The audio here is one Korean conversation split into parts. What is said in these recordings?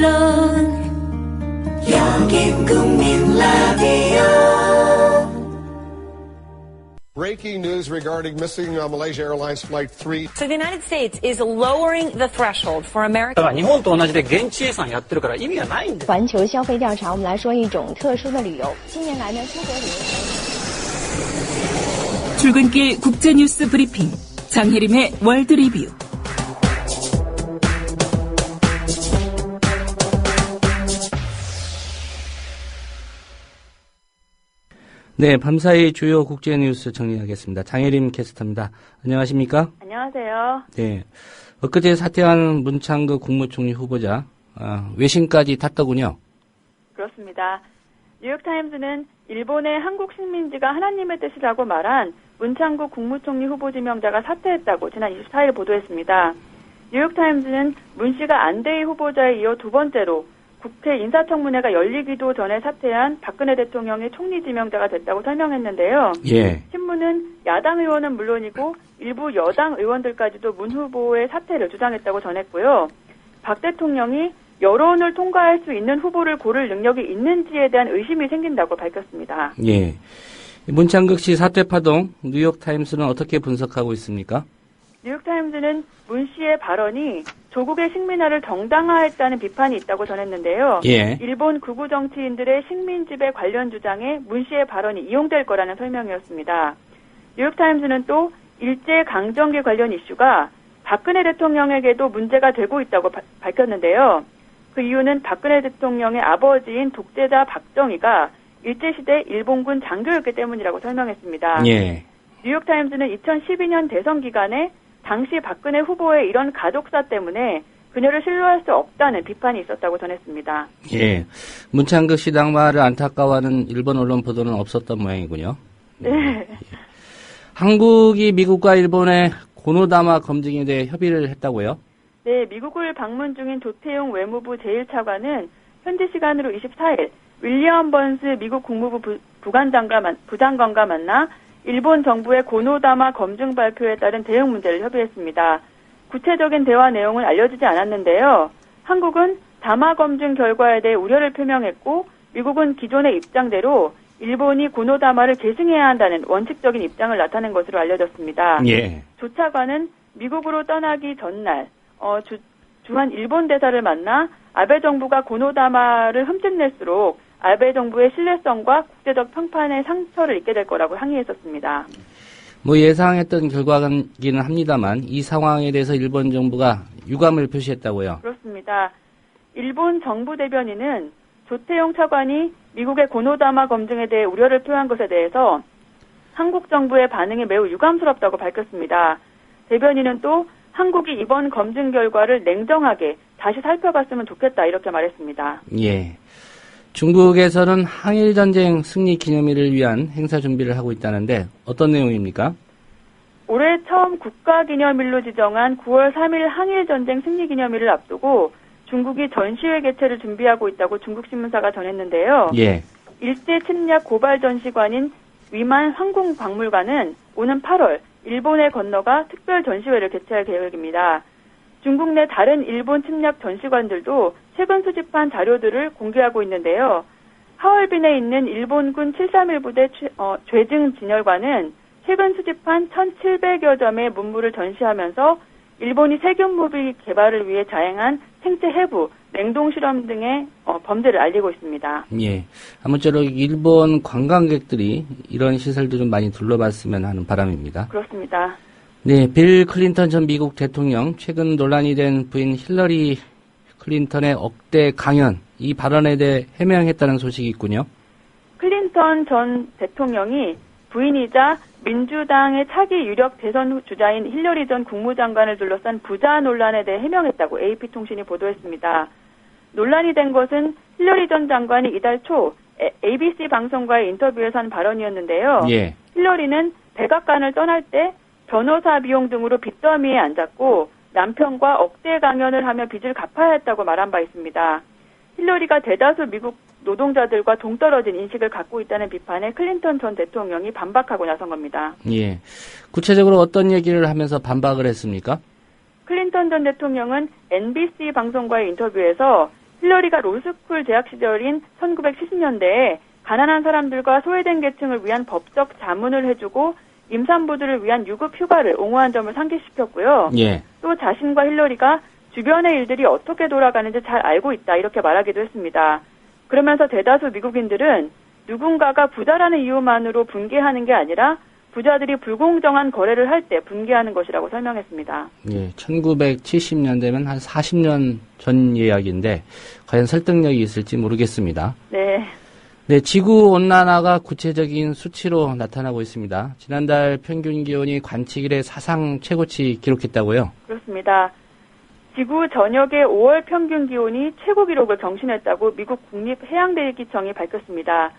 물론 여긴 국민 라디오. Breaking news regarding missing Malaysia Airlines Flight 3. So the United States is lowering the threshold for American. 日本と同じで現地生産やってるから意味がないんです。环球消费调查，我们来说一种特殊的旅游。近年来呢，出国旅游。 출근길 국제뉴스 브리핑 장혜림의 월드 리뷰. 네, 밤사이 주요 국제뉴스 정리하겠습니다. 장혜림 캐스터입니다. 안녕하십니까? 안녕하세요. 네, 엊그제 사퇴한 문창극 국무총리 후보자 외신까지 탔더군요. 그렇습니다. 뉴욕타임즈는 일본의 한국 식민지가 하나님의 뜻이라고 말한 문창국 국무총리 후보 지명자가 사퇴했다고 지난 24일 보도했습니다. 뉴욕타임즈는 문 씨가 안대희 후보자에 이어 두 번째로 국회 인사청문회가 열리기도 전에 사퇴한 박근혜 대통령의 총리 지명자가 됐다고 설명했는데요. 예. 신문은 야당 의원은 물론이고 일부 여당 의원들까지도 문 후보의 사퇴를 주장했다고 전했고요. 박 대통령이 여론을 통과할 수 있는 후보를 고를 능력이 있는지에 대한 의심이 생긴다고 밝혔습니다. 예. 문창극 씨 사퇴 파동 뉴욕타임스는 어떻게 분석하고 있습니까? 뉴욕타임즈는 문 씨의 발언이 조국의 식민화를 정당화했다는 비판이 있다고 전했는데요. 예. 일본 극우 정치인들의 식민지배 관련 주장에 문 씨의 발언이 이용될 거라는 설명이었습니다. 뉴욕타임즈는 또 일제강점기 관련 이슈가 박근혜 대통령에게도 문제가 되고 있다고 밝혔는데요. 그 이유는 박근혜 대통령의 아버지인 독재자 박정희가 일제시대 일본군 장교였기 때문이라고 설명했습니다. 예. 뉴욕타임즈는 2012년 대선 기간에 당시 박근혜 후보의 이런 가족사 때문에 그녀를 신뢰할 수 없다는 비판이 있었다고 전했습니다. 예. 문창극 씨 당마를 안타까워하는 일본 언론 보도는 없었던 모양이군요. 네. 예. 한국이 미국과 일본의 고노다마 검증에 대해 협의를 했다고요? 네, 미국을 방문 중인 조태용 외무부 제1차관은 현지 시간으로 24일 윌리엄 번스 미국 국무부 부장관과 만나 일본 정부의 고노다마 검증 발표에 따른 대응 문제를 협의했습니다. 구체적인 대화 내용은 알려지지 않았는데요. 한국은 다마 검증 결과에 대해 우려를 표명했고 미국은 기존의 입장대로 일본이 고노다마를 계승해야 한다는 원칙적인 입장을 나타낸 것으로 알려졌습니다. 예. 조 차관은 미국으로 떠나기 전날 주한 일본 대사를 만나 아베 정부가 고노다마를 흠집낼수록 아베 정부의 신뢰성과 국제적 평판에 상처를 입게 될 거라고 항의했었습니다. 예상했던 결과이기는 합니다만 이 상황에 대해서 일본 정부가 유감을 표시했다고요? 그렇습니다. 일본 정부 대변인은 조태용 차관이 미국의 고노다마 검증에 대해 우려를 표한 것에 대해서 한국 정부의 반응이 매우 유감스럽다고 밝혔습니다. 대변인은 또 한국이 이번 검증 결과를 냉정하게 다시 살펴봤으면 좋겠다 이렇게 말했습니다. 예. 중국에서는 항일전쟁 승리 기념일을 위한 행사 준비를 하고 있다는데 어떤 내용입니까? 올해 처음 국가기념일로 지정한 9월 3일 항일전쟁 승리 기념일을 앞두고 중국이 전시회 개최를 준비하고 있다고 중국신문사가 전했는데요. 예. 일제 침략 고발 전시관인 위만 황궁박물관은 오는 8월 일본에 건너가 특별 전시회를 개최할 계획입니다. 중국 내 다른 일본 침략 전시관들도 최근 수집한 자료들을 공개하고 있는데요. 하얼빈에 있는 일본군 731 부대 죄증 진열관은 최근 수집한 1,700여 점의 문물을 전시하면서 일본이 세균 무비 개발을 위해 자행한 생체 해부, 냉동 실험 등의 범죄를 알리고 있습니다. 예. 아무쪼록 일본 관광객들이 이런 시설도 좀 많이 둘러봤으면 하는 바람입니다. 그렇습니다. 네, 빌 클린턴 전 미국 대통령, 최근 논란이 된 부인 힐러리 클린턴의 억대 강연, 이 발언에 대해 해명했다는 소식이 있군요. 클린턴 전 대통령이 부인이자 민주당의 차기 유력 대선 주자인 힐러리 전 국무장관을 둘러싼 부자 논란에 대해 해명했다고 AP통신이 보도했습니다. 논란이 된 것은 힐러리 전 장관이 이달 초 ABC 방송과의 인터뷰에서 한 발언이었는데요. 예. 힐러리는 백악관을 떠날 때 변호사 비용 등으로 빚더미에 앉았고 남편과 억대 강연을 하며 빚을 갚아야 했다고 말한 바 있습니다. 힐러리가 대다수 미국 노동자들과 동떨어진 인식을 갖고 있다는 비판에 클린턴 전 대통령이 반박하고 나선 겁니다. 예. 구체적으로 어떤 얘기를 하면서 반박을 했습니까? 클린턴 전 대통령은 NBC 방송과의 인터뷰에서 힐러리가 로스쿨 재학 시절인 1970년대에 가난한 사람들과 소외된 계층을 위한 법적 자문을 해주고 임산부들을 위한 유급 휴가를 옹호한 점을 상기시켰고요. 예. 또 자신과 힐러리가 주변의 일들이 어떻게 돌아가는지 잘 알고 있다 이렇게 말하기도 했습니다. 그러면서 대다수 미국인들은 누군가가 부자라는 이유만으로 분개하는 게 아니라 부자들이 불공정한 거래를 할 때 분개하는 것이라고 설명했습니다. 예, 1970년대면 한 40년 전 이야기인데 과연 설득력이 있을지 모르겠습니다. 네. 네, 지구온난화가 구체적인 수치로 나타나고 있습니다. 지난달 평균 기온이 관측 이래 사상 최고치 기록했다고요? 그렇습니다. 지구 전역의 5월 평균 기온이 최고 기록을 경신했다고 미국 국립해양대기청이 밝혔습니다.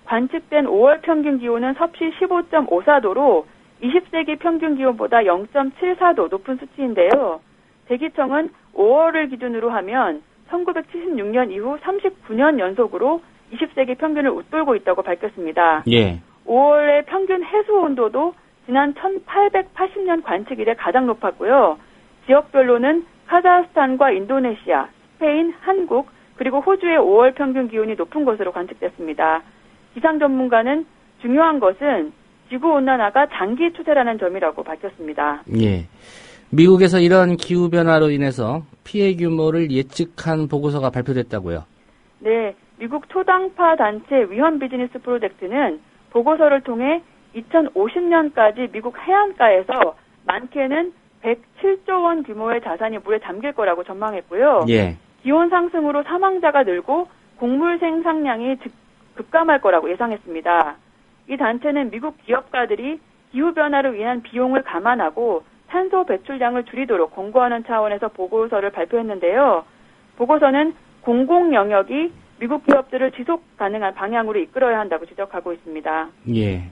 관측된 5월 평균 기온은 섭씨 15.54도로 20세기 평균 기온보다 0.74도 높은 수치인데요. 대기청은 5월을 기준으로 하면 1976년 이후 39년 연속으로 20세기 평균을 웃돌고 있다고 밝혔습니다. 예. 5월의 평균 해수 온도도 지난 1880년 관측 이래 가장 높았고요. 지역별로는 카자흐스탄과 인도네시아, 스페인, 한국, 그리고 호주의 5월 평균 기온이 높은 것으로 관측됐습니다. 기상 전문가는 중요한 것은 지구온난화가 장기 추세라는 점이라고 밝혔습니다. 예. 미국에서 이런 기후변화로 인해서 피해 규모를 예측한 보고서가 발표됐다고요? 네. 미국 초당파 단체 위험 비즈니스 프로젝트는 보고서를 통해 2050년까지 미국 해안가에서 많게는 107조 원 규모의 자산이 물에 잠길 거라고 전망했고요. 예. 기온 상승으로 사망자가 늘고 곡물 생산량이 급감할 거라고 예상했습니다. 이 단체는 미국 기업가들이 기후변화로 인한 비용을 감안하고 탄소 배출량을 줄이도록 권고하는 차원에서 보고서를 발표했는데요. 보고서는 공공 영역이 미국 기업들을 지속 가능한 방향으로 이끌어야 한다고 지적하고 있습니다. 예.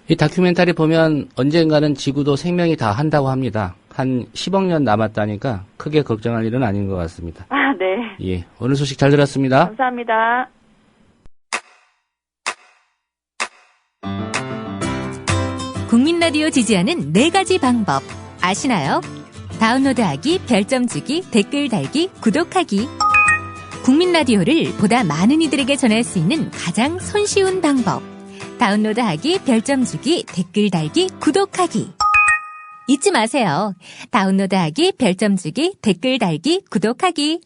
이 다큐멘터리 보면 언젠가는 지구도 생명이 다 한다고 합니다. 한 10억 년 남았다니까 크게 걱정할 일은 아닌 것 같습니다. 아, 네. 예. 오늘 소식 잘 들었습니다. 감사합니다. 국민 라디오 지지하는 4가지 방법 아시나요? 다운로드하기, 별점 주기, 댓글 달기, 구독하기. 국민 라디오를 보다 많은 이들에게 전할 수 있는 가장 손쉬운 방법. 다운로드하기, 별점 주기, 댓글 달기, 구독하기. 잊지 마세요. 다운로드하기, 별점 주기, 댓글 달기, 구독하기.